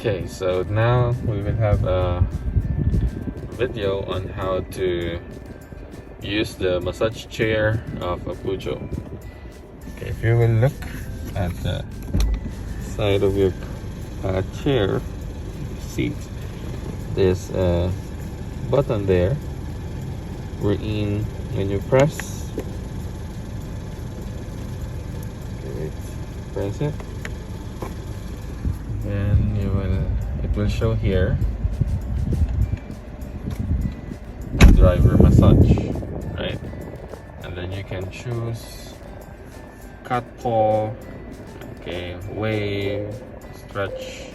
Okay, so now we will have a video on how to use the massage chair of a Peugeot. Okay, if you will look at the side of your chair seat, there's a button there wherein when you press, okay, press it, then it will show here driver massage, right? And then you can choose cut, pull, okay, wave, stretch,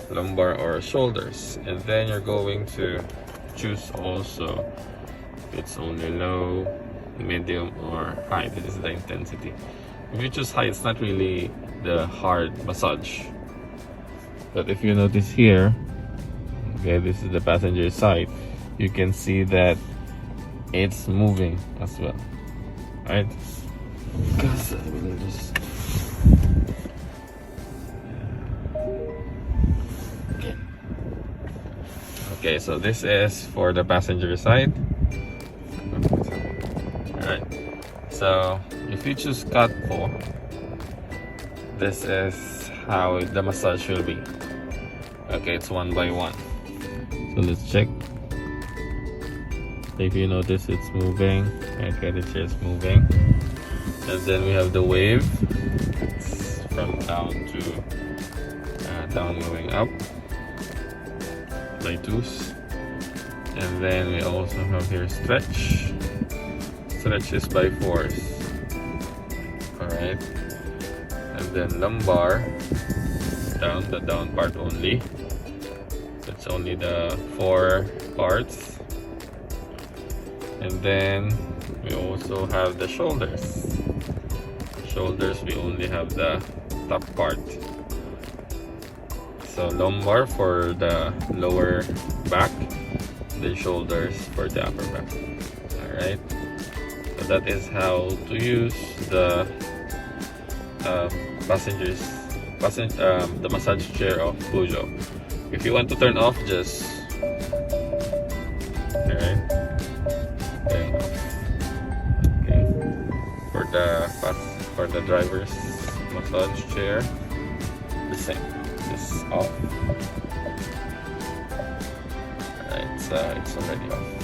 lumbar or shoulders, and then you're going to choose also if it's only low, medium or high. This is the intensity. If you choose high, it's not really the hard massage, but if you notice here, okay, this is the passenger side, you can see that it's moving as well, right? Because I will just okay, so this is for the passenger side. Alright, so if you choose cut pull, this is how the massage will be. Okay, it's one by one. So let's check. If you notice, it's moving. Okay, the chair is moving. And then we have the wave. It's from down to down going up by twos. And then we also have here stretch. Stretch is by fours. Alright. And then lumbar, down, the down part only. It's only the 4 parts. And then we also have the shoulders. Shoulders, we only have the top part. So lumbar for the lower back, then shoulders for the upper back. Alright, so that is how to use the the massage chair of Peugeot. If you want to turn off, just alright, turn off. Okay, for the driver's massage chair, the same. This off. Alright, so it's already off.